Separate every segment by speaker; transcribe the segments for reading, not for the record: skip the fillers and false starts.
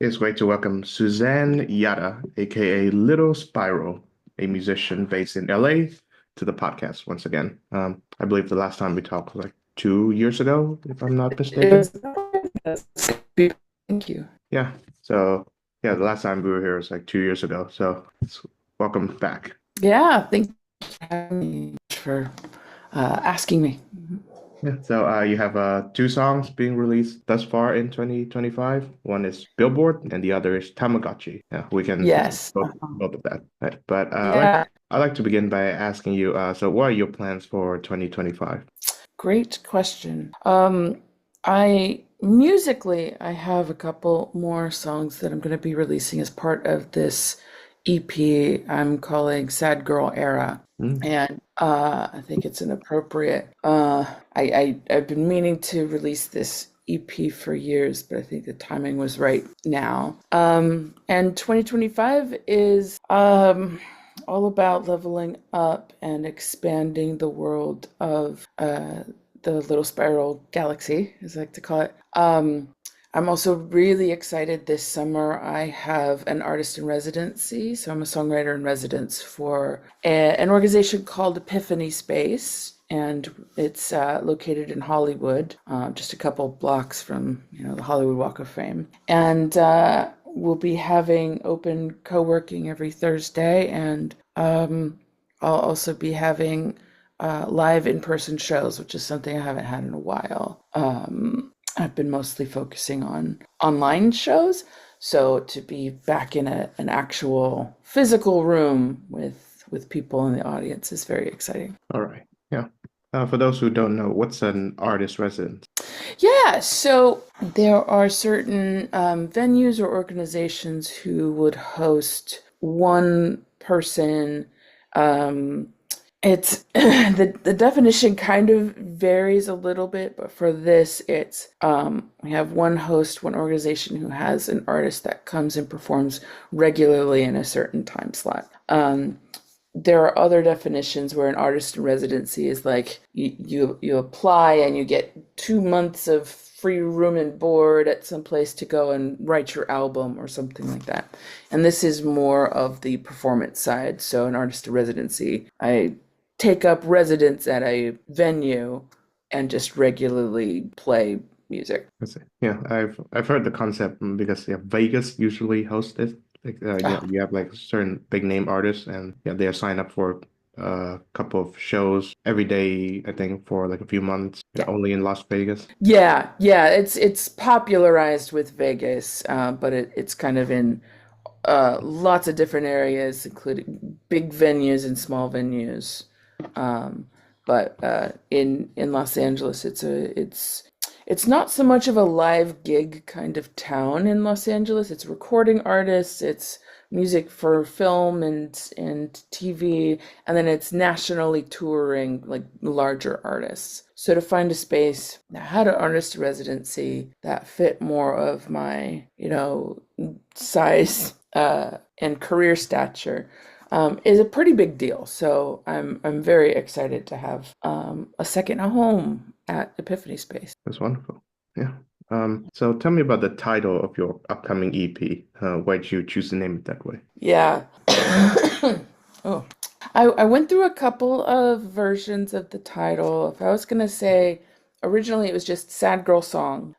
Speaker 1: It's great to welcome Suzanne Yada, aka Little Spiral, a musician based in LA, to the podcast once again. I believe the last time we talked was like 2 years ago, if I'm not
Speaker 2: It
Speaker 1: mistaken.
Speaker 2: was, thank you.
Speaker 1: Yeah. So yeah, the last time we were here was like 2 years ago. So welcome back.
Speaker 2: Yeah, thank you for having me, for asking me.
Speaker 1: Yeah. So you have two songs being released thus far in 2025. One is Billboard, and the other is Tamagotchi. Yeah, we can discuss
Speaker 2: Yes.
Speaker 1: both of that. Right. But
Speaker 2: Yeah,
Speaker 1: I like to begin by asking you. So what are your plans for 2025?
Speaker 2: great question. I musically, I have a couple more songs that I'm going to be releasing as part of this EP I'm calling Sad Girl Era.
Speaker 1: Mm,
Speaker 2: And I think it's an appropriate. I've been meaning to release this EP for years, but I think the timing was right now. And 2025 is all about leveling up and expanding the world of the Little Spiral Galaxy, as I like to call it. I'm also really excited this summer. I have an artist in residency, so I'm a songwriter in residence for an organization called Epiphany Space, and it's located in Hollywood, just a couple blocks from the Hollywood Walk of Fame. And we'll be having open co-working every Thursday, and I'll also be having live in-person shows, which is something I haven't had in a while. I've been mostly focusing on online shows, so to be back in an actual physical room with people in the audience is very exciting.
Speaker 1: all right. Yeah. For those who don't know, what's an artist resident?
Speaker 2: Yeah, so there are certain venues or organizations who would host one person. Um, it's the definition kind of varies a little bit, but for this, it's we have one host, one organization who has an artist that comes and performs regularly in a certain time slot. There are other definitions where an artist in residency is like you apply and you get 2 months of free room and board at some place to go and write your album or something like that. And this is more of the performance side. So an artist in residency, I take up residence at a venue and just regularly play music.
Speaker 1: I see. Yeah, I've heard the concept because yeah, Vegas usually hosts it. Like yeah,
Speaker 2: Oh,
Speaker 1: you have like certain big name artists, and yeah, they sign up for a couple of shows every day. I think for like a few months,
Speaker 2: yeah.
Speaker 1: only in Las Vegas.
Speaker 2: Yeah, it's popularized with Vegas, but it's kind of in lots of different areas, including big venues and small venues. Um, but in Los Angeles, it's not so much of a live gig kind of town in Los Angeles. It's recording artists, it's music for film and TV, and then it's nationally touring like larger artists. So to find a space that had an artist residency that fit more of my, size and career stature is a pretty big deal. So I'm very excited to have a second home at Epiphany Space.
Speaker 1: That's wonderful. Yeah. So tell me about the title of your upcoming EP. Why'd you choose to name it that way?
Speaker 2: Yeah. Oh, I went through a couple of versions of the title. If I was gonna say, originally it was just Sad Girl Song.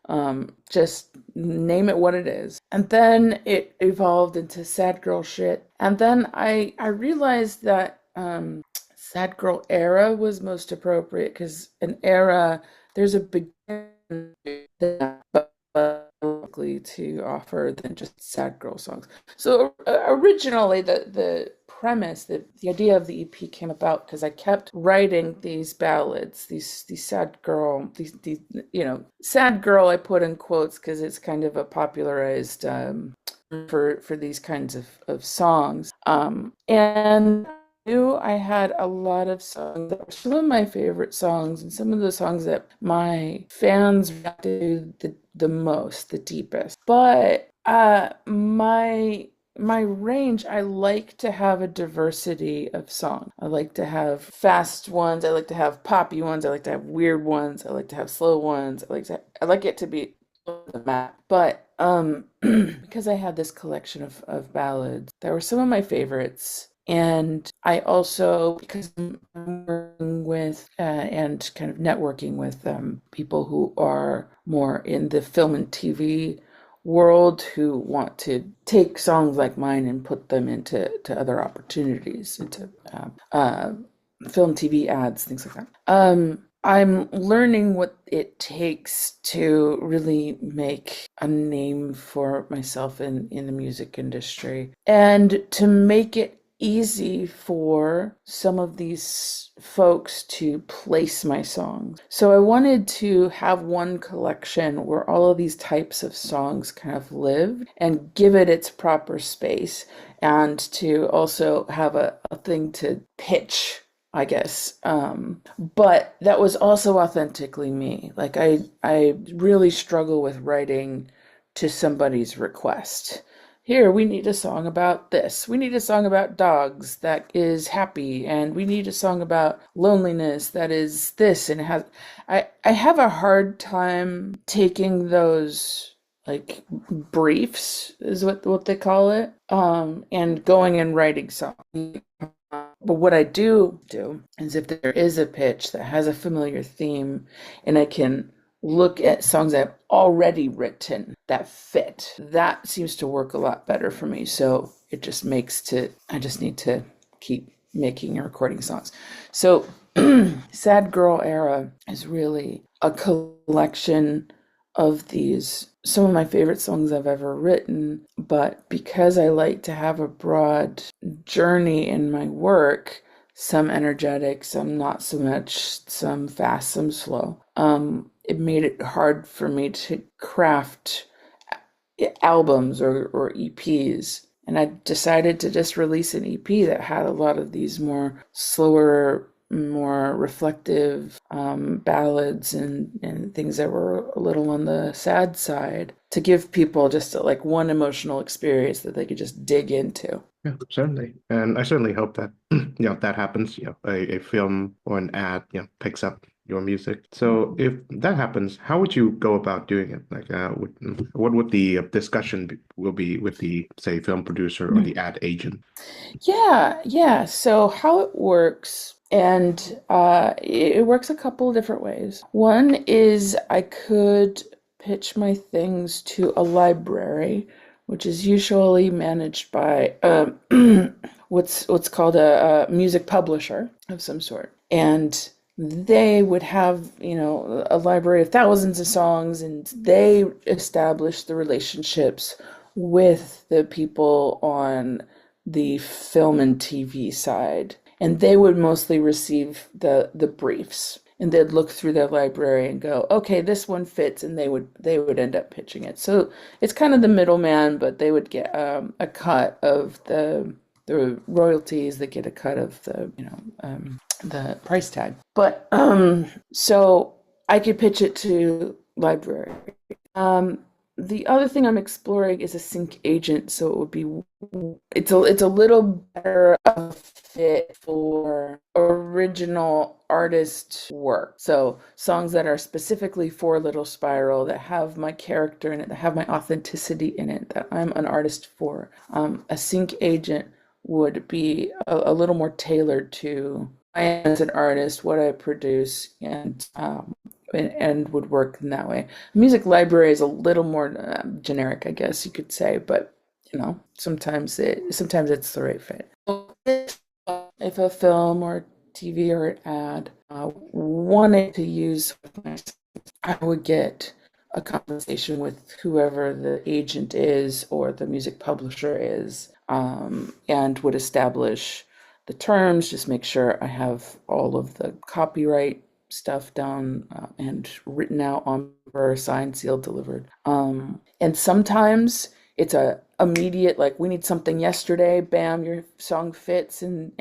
Speaker 2: Just name it what it is. And then it evolved into Sad Girl Shit. And then I realized that Sad Girl Era was most appropriate because an era, there's a beginning that likely to offer than just sad girl songs. So originally, the premise, the idea of the EP came about because I kept writing these ballads, these sad girl, these sad girl. I put in quotes because it's kind of a popularized for these kinds of songs. And knew I had a lot of songs that were some of my favorite songs and some of the songs that my fans reacted to the most, the deepest. But my range, I like to have a diversity of songs. I like to have fast ones, I like to have poppy ones, I like to have weird ones, I like to have slow ones. I like it to be the map. But because I had this collection of ballads that were some of my favorites. And I also, because I'm working with and kind of networking with people who are more in the film and TV world who want to take songs like mine and put them into other opportunities, into film, TV ads, things like that. I'm learning what it takes to really make a name for myself in the music industry and to make it easy for some of these folks to place my songs. So I wanted to have one collection where all of these types of songs kind of live and give it its proper space, and to also have a thing to pitch, I guess. But that was also authentically me. Like I really struggle with writing to somebody's request. Here, we need a song about this. We need a song about dogs that is happy, and we need a song about loneliness that is this and it has. I have a hard time taking those like briefs is what they call it, and going and writing songs. But what I do is if there is a pitch that has a familiar theme and I can look at songs I've already written that fit, that seems to work a lot better for me. So it just I just need to keep making and recording songs. So Sad Girl Era is really a collection of these, some of my favorite songs I've ever written, but because I like to have a broad journey in my work, some energetic, some not so much, some fast, some slow, it made it hard for me to craft albums or EPs. And I decided to just release an EP that had a lot of these more slower, more reflective ballads and things that were a little on the sad side to give people just like one emotional experience that they could just dig into.
Speaker 1: Yeah, certainly. And I certainly hope that that happens. A film or an ad, picks up your music. So if that happens, how would you go about doing it? Like, what would the discussion will be with the, say, film producer or the ad agent?
Speaker 2: Yeah. So how it works, and it works a couple of different ways. One is I could pitch my things to a library, which is usually managed by what's called a music publisher of some sort, and they would have, a library of thousands of songs, and they establish the relationships with the people on the film and TV side. And they would mostly receive the briefs. And they'd look through their library and go, okay, this one fits, and they would end up pitching it. So it's kind of the middleman, but they would get a cut of the royalties. They get a cut of the price tag. But so I could pitch it to library. The other thing I'm exploring is a sync agent, so it would be it's a little better of a fit for original artist work. So songs that are specifically for Little Spiral, that have my character in it, that have my authenticity in it, that I'm an artist for. A sync agent would be a little more tailored to I am as an artist, what I produce, and would work in that way. Music library is a little more generic, I guess you could say, but sometimes it's the right fit. If a film or TV or an ad wanted to use, I would get a conversation with whoever the agent is or the music publisher is, and would establish the terms, just make sure I have all of the copyright stuff down and written out on paper, signed, sealed, delivered. And sometimes it's a immediate, like, we need something yesterday, bam, your song fits and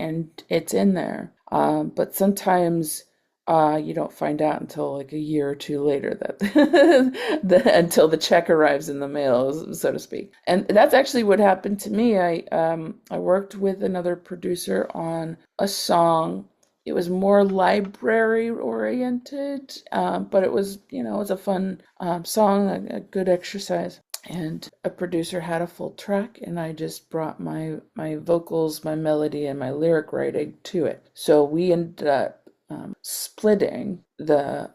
Speaker 2: it's in there. But sometimes you don't find out until like a year or two later that until the check arrives in the mail, so to speak. And that's actually what happened to me. I worked with another producer on a song. It was more library oriented, but it was a fun song, a good exercise. and a producer had a full track, and I just brought my vocals, my melody, and my lyric writing to it. So we ended up splitting the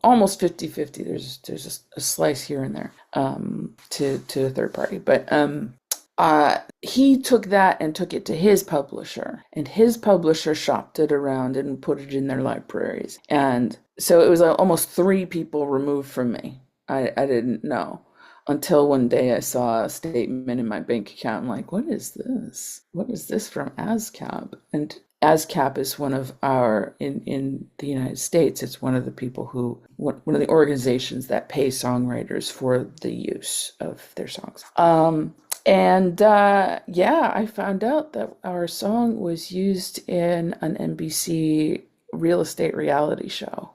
Speaker 2: almost 50-50. There's a slice here and there to a third party, but he took that and took it to his publisher, and his publisher shopped it around and put it in their libraries. And so it was almost three people removed from me. I didn't know until one day I saw a statement in my bank account. I'm like, what is this? What is this from ASCAP? And ASCAP is one of our, in the United States, it's one of the people who, one of the organizations that pay songwriters for the use of their songs. And yeah, I found out that our song was used in an NBC real estate reality show.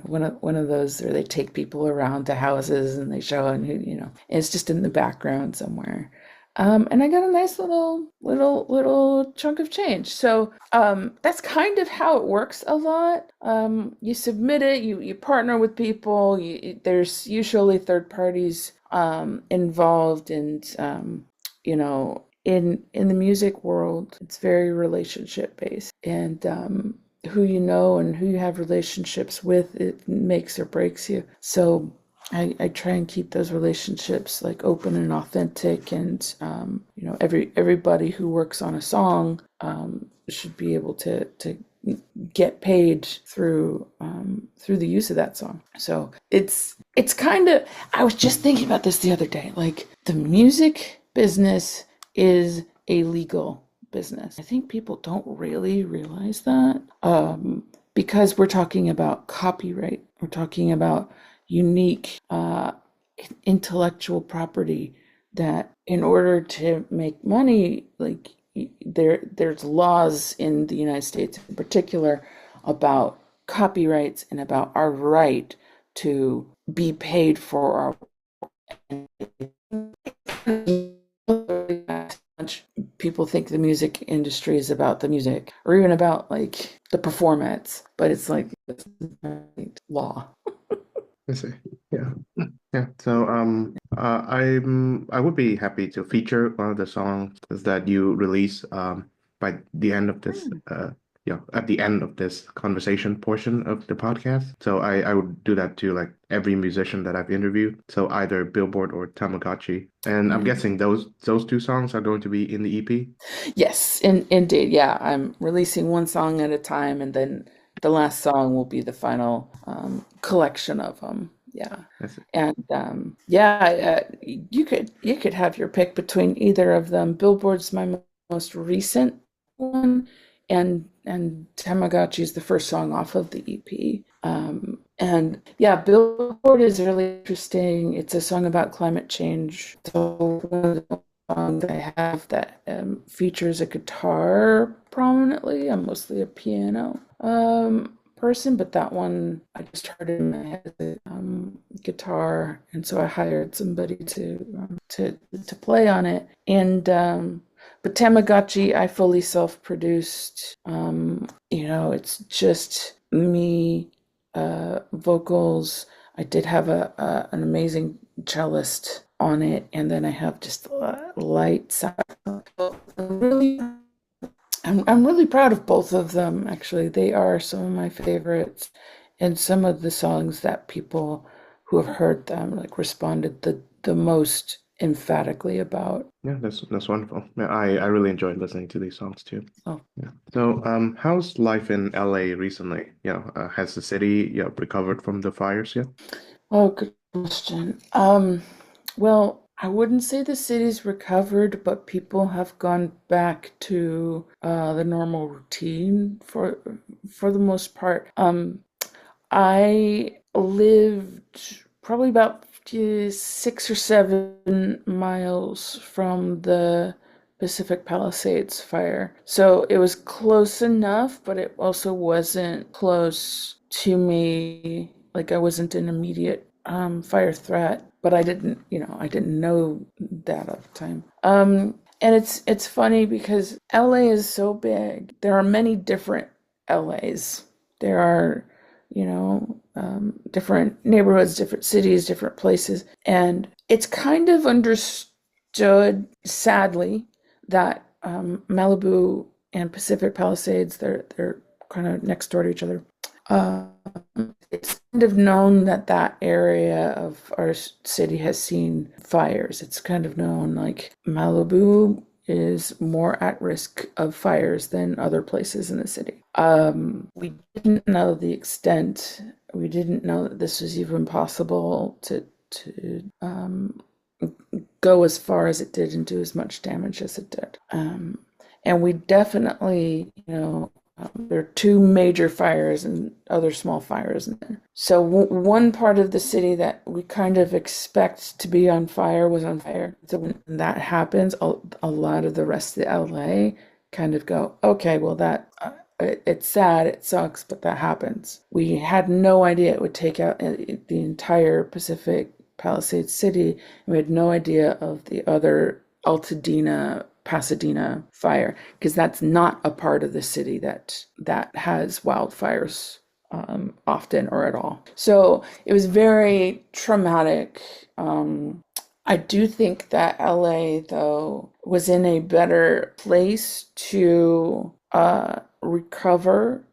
Speaker 2: One of those where they take people around to houses and they show, and it's just in the background somewhere. And I got a nice little chunk of change. So that's kind of how it works a lot. You submit it, you partner with people. There's usually third parties involved, and in the music world, it's very relationship based, and who you know and who you have relationships with, it makes or breaks you. So I try and keep those relationships like open and authentic, and everybody who works on a song should be able to get paid through the use of that song. So it's kind of, I was just thinking about this the other day, like the music business is a legal business. I think people don't really realize that, because we're talking about copyright, we're talking about unique intellectual property, that in order to make money, like there's laws in the United States in particular about copyrights and about our right to be paid for our people think the music industry is about the music, or even about like the performance, but it's like law.
Speaker 1: I see. Yeah. Yeah. So I would be happy to feature one of the songs that you release by the end of this at the end of this conversation portion of the podcast. So I would do that to like every musician that I've interviewed. So either Billboard or Tamagotchi. And I'm
Speaker 2: Mm.
Speaker 1: guessing those two songs are going to be in the EP.
Speaker 2: Yes, indeed. Yeah, I'm releasing one song at a time, and then the last song will be the final collection of them. Yeah,
Speaker 1: That's it.
Speaker 2: and yeah, you could have your pick between either of them. Billboard's my most recent one, and Tamagotchi is the first song off of the EP. And yeah, Billboard is really interesting. It's a song about climate change. So one of the songs I have that features a guitar prominently. I'm mostly a piano person, but that one I just heard in my head as a guitar, and so I hired somebody to play on it. And but Tamagotchi, I fully self-produced. It's just me, vocals. I did have an amazing cellist on it, and then I have just light saxophone. Really, I'm really proud of both of them. Actually, they are some of my favorites, and some of the songs that people who have heard them like responded the most emphatically about.
Speaker 1: Yeah, that's wonderful. Yeah, I really enjoyed listening to these songs too.
Speaker 2: Oh,
Speaker 1: Yeah. So, how's life in LA recently? Has the city, recovered from the fires yet?
Speaker 2: oh, good question. Well, I wouldn't say the city's recovered, but people have gone back to the normal routine for the most part. I lived probably about 6 or 7 miles from the Pacific Palisades fire. So it was close enough, but it also wasn't close to me. Like I wasn't an immediate fire threat, but I didn't know that at the time. And it's funny because LA is so big. There are many different LAs. There are, different neighborhoods, different cities, different places. And it's kind of understood, sadly, that Malibu and Pacific Palisades, they're kind of next door to each other. Uh, it's kind of known that that area of our city has seen fires. It's kind of known like Malibu is more at risk of fires than other places in the city. We didn't know the extent. We didn't know that this was even possible to go as far as it did and do as much damage as it did. And we definitely, there are two major fires and other small fires in there. So one part of the city that we kind of expect to be on fire was on fire. So when that happens, a lot of the rest of the LA kind of go, okay, well it's sad, it sucks, but that happens. We had no idea it would take out the entire Pacific Palisades city, and we had no idea of the other Altadena Pasadena fire, because that's not a part of the city that has wildfires often or at all. So it was very traumatic. I do think that LA, though, was in a better place to recover,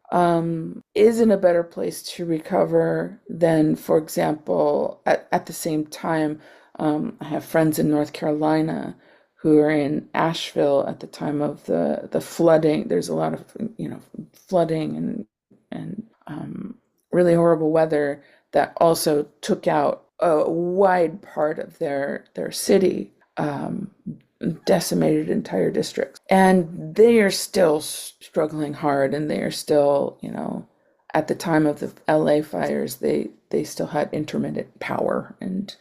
Speaker 2: is in a better place to recover than, for example, at the same time, I have friends in North Carolina who are in Asheville at the time of the flooding. There's a lot of flooding and really horrible weather that also took out a wide part of their city, decimated entire districts, and they are still struggling hard, and they are still, at the time of the LA fires, they still had intermittent power, and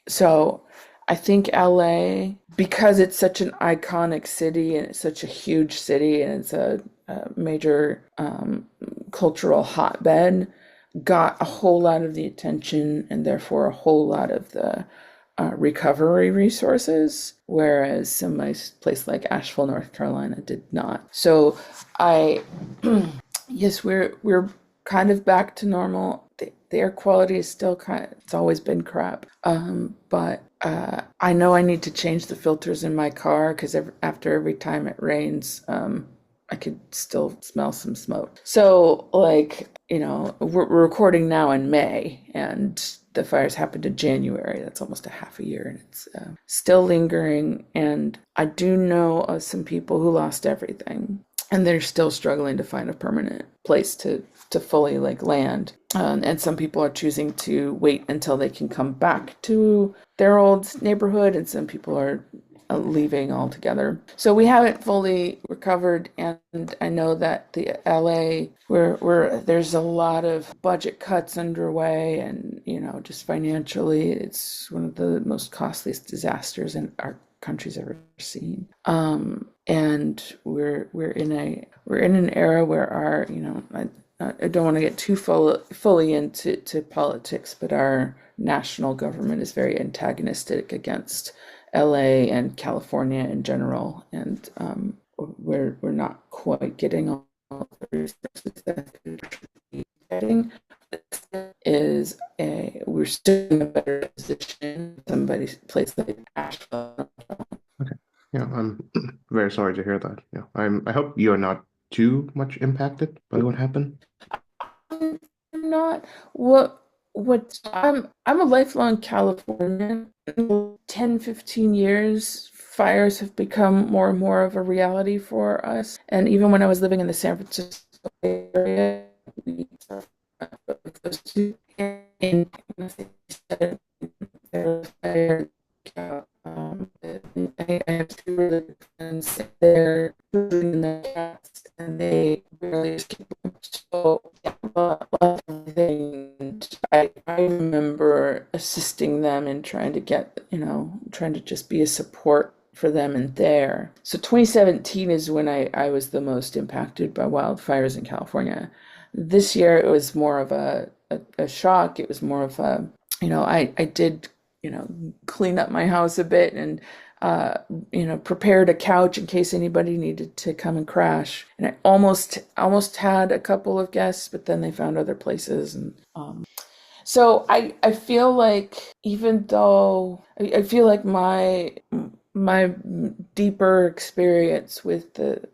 Speaker 2: so I think LA, because it's such an iconic city and it's such a huge city and it's a major cultural hotbed, got a whole lot of the attention and therefore a whole lot of the recovery resources, whereas some place like Asheville, North Carolina did not. So yes, we're kind of back to normal. The air quality is still it's always been crap. But I know I need to change the filters in my car because after every time it rains, I could still smell some smoke. So, we're recording now in May, and the fires happened in January. That's almost a half a year, and it's still lingering. And I do know of some people who lost everything, and they're still struggling to find a permanent place to fully land. And some people are choosing to wait until they can come back to their old neighborhood, and some people are leaving altogether. So we haven't fully recovered, and I know that the LA, where there's a lot of budget cuts underway, and just financially, it's one of the most costliest disasters in our country's ever seen. And we're in an era where our I don't want to get too fully into politics, but our national government is very antagonistic against LA and California in general, and we're not quite getting all the resources that we should be getting. We're still in a better position than somebody's place like Asheville.
Speaker 1: Okay. Yeah, I'm very sorry to hear that. Yeah, I hope you're not too much impacted by what happened.
Speaker 2: I'm not what I'm a lifelong Californian. 10, 15 years, fires have become more and more of a reality for us. And even when I was living in the San Francisco area, we those two in I have two really good friends. They're in the cast, and they really keep them. So I remember assisting them and trying to trying to just be a support for them in there. So 2017 is when I was the most impacted by wildfires in California. This year it was more of a shock. It was more of a, I did, clean up my house a bit, and uh, prepared a couch in case anybody needed to come and crash. And I almost had a couple of guests, but then they found other places. And so I feel like, even though I feel like my deeper experience with the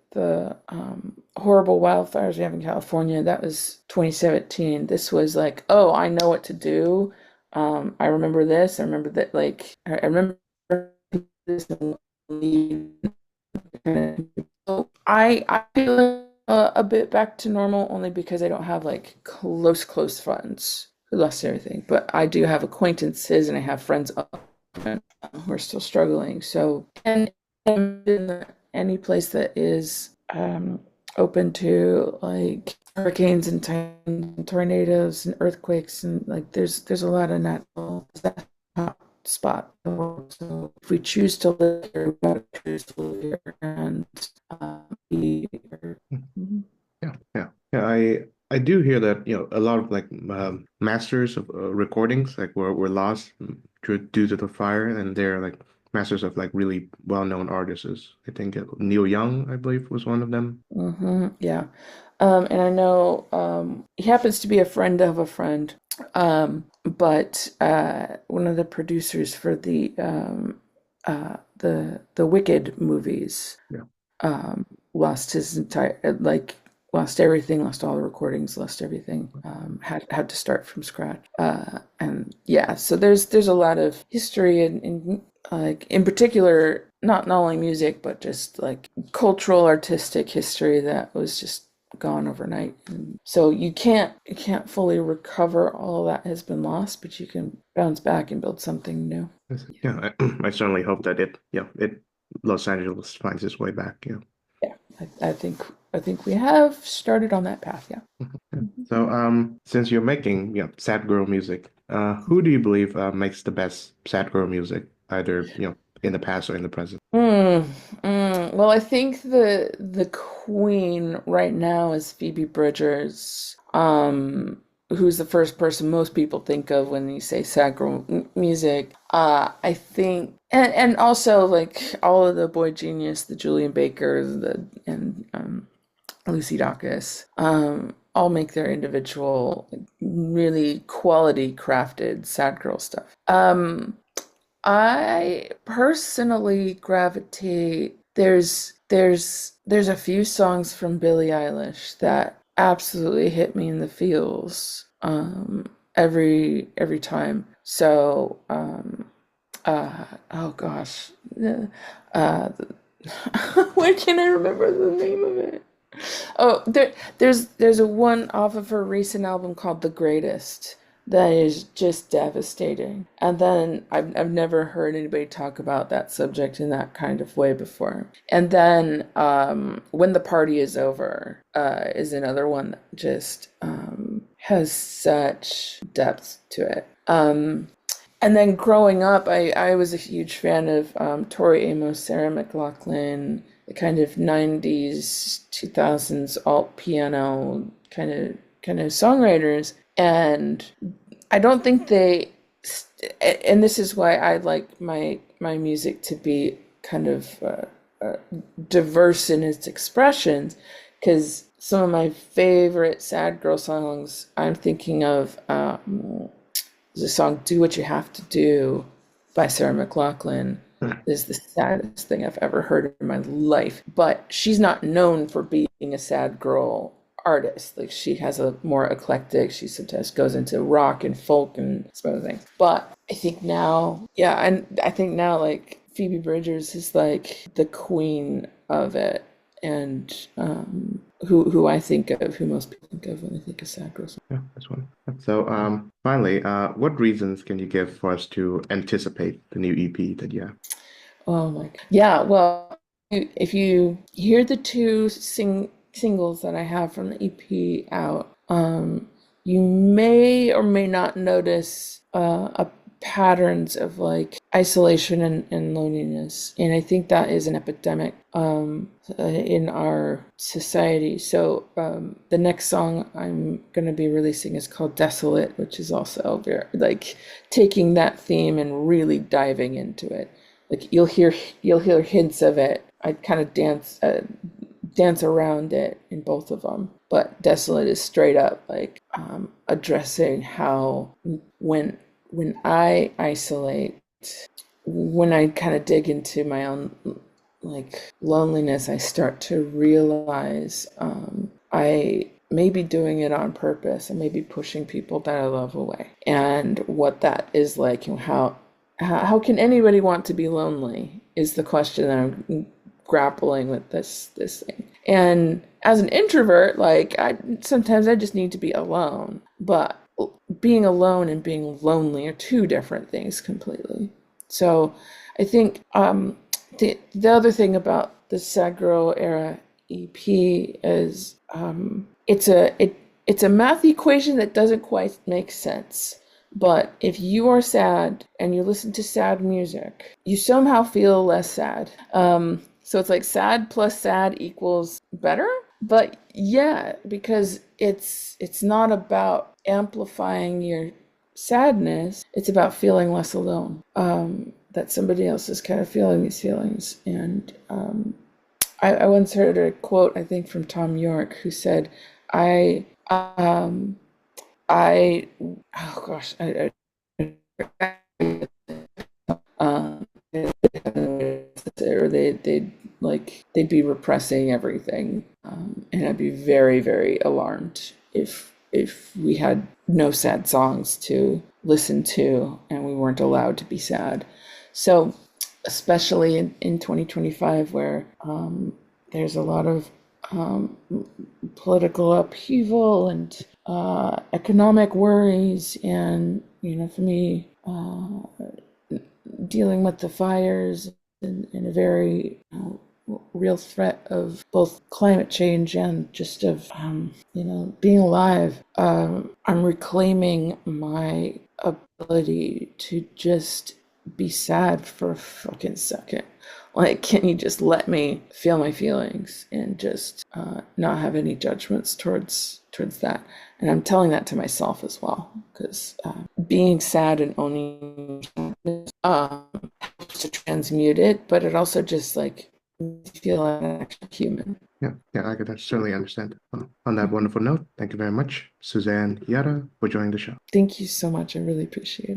Speaker 2: horrible wildfires we have in California, that was 2017. This was like, oh, I know what to do. I remember this. I remember that. Like, I remember this. So I feel a bit back to normal, only because I don't have like close friends who lost everything, but I do have acquaintances and I have friends who are still struggling. So, and in any place that is open to like hurricanes and tornadoes and earthquakes, and like there's a lot of natural spot. So if we choose to live here, we gotta choose to live here and be here. Mhm.
Speaker 1: Yeah. I do hear that, a lot of like masters of recordings like were lost due to the fire, and they're like masters of like really well-known artists. I think Neil Young, I believe, was one of them.
Speaker 2: Yeah. And I know he happens to be a friend of a friend. But one of the producers for the Wicked movies
Speaker 1: Yeah.
Speaker 2: lost his entire, like, lost everything, lost all the recordings, lost everything. Had to start from scratch. And yeah, so there's a lot of history in like, in particular, not only music, but just like cultural, artistic history that was just gone overnight. And so you can't fully recover all that has been lost, but you can bounce back and build something new.
Speaker 1: Yeah, I certainly hope that it Los Angeles finds its way back. Yeah.
Speaker 2: Yeah, I think we have started on that path. Yeah.
Speaker 1: Yeah.
Speaker 2: Mhm.
Speaker 1: So, since you're making, sad girl music, who do you believe makes the best sad girl music, either, in the past or in the present?
Speaker 2: Well, I think the queen right now is Phoebe Bridgers, who's the first person most people think of when you say sad girl music. I think, and also like all of the Boy Genius, the Julian Bakers, and Lucy Dacus, all make their individual, like, really quality crafted sad girl stuff. I personally gravitate. There's a few songs from Billie Eilish that absolutely hit me in the feels every time. So oh gosh, uh, why can't I remember the name of it? Oh, there's a one off of her recent album called The Greatest that is just devastating. And then I've never heard anybody talk about that subject in that kind of way before. And then When the Party Is Over is another one that just has such depth to it. And then growing up, I was a huge fan of Tori Amos, Sarah McLachlan, the kind of 90s, 2000s alt piano kind of songwriters. And I don't think and this is why I like my music to be kind of diverse in its expressions, because some of my favorite sad girl songs I'm thinking of, the song "Do What You Have to Do" by Sarah McLachlan is the saddest thing I've ever heard in my life. But she's not known for being a sad girl artist. Like, she has a more eclectic, she sometimes goes into rock and folk and some other things. But I think now, yeah, and I think now, like, Phoebe Bridgers is like the queen of it, and who I think of, who most people think of when they think of sad girls.
Speaker 1: Yeah, that's one. So, finally, what reasons can you give for us to anticipate the new EP that you have?
Speaker 2: Oh my God. Yeah, well, if you hear the two singles that I have from the EP out, you may or may not notice a patterns of like isolation and loneliness. And I think that is an epidemic in our society. So the next song I'm going to be releasing is called Desolate, which is also very like taking that theme and really diving into it. like you'll hear hints of it. I kind of dance around it in both of them. But Desolate is straight up like addressing how when I isolate, when I kind of dig into my own like loneliness, I start to realize I may be doing it on purpose. I may be pushing people that I love away, and what that is like, and how can anybody want to be lonely is the question that I'm grappling with this thing. And as an introvert, like I sometimes I just need to be alone. But being alone and being lonely are two different things completely. So I think the other thing about the Sad Girl era EP is it's a math equation that doesn't quite make sense. But if you are sad and you listen to sad music, you somehow feel less sad. So it's like sad plus sad equals better. But yeah, because it's not about amplifying your sadness. It's about feeling less alone. That somebody else is kind of feeling these feelings. And I once heard a quote, I think from Tom York, who said, "I I oh gosh, um, or they'd be repressing everything, and I'd be very very alarmed if we had no sad songs to listen to and we weren't allowed to be sad. So especially in 2025 where there's a lot of political upheaval and economic worries, and for me, dealing with the fires and a very real threat of both climate change and just of being alive. I'm reclaiming my ability to just be sad for a fucking second. Like, can you just let me feel my feelings and just not have any judgments towards that? And I'm telling that to myself as well, because being sad and owning sadness helps to transmute it, but it also just like makes you feel like an actual human.
Speaker 1: Yeah, yeah, I could certainly understand. On that wonderful note, thank you very much, Suzanne Yara, for joining the show.
Speaker 2: Thank you so much. I really appreciate it.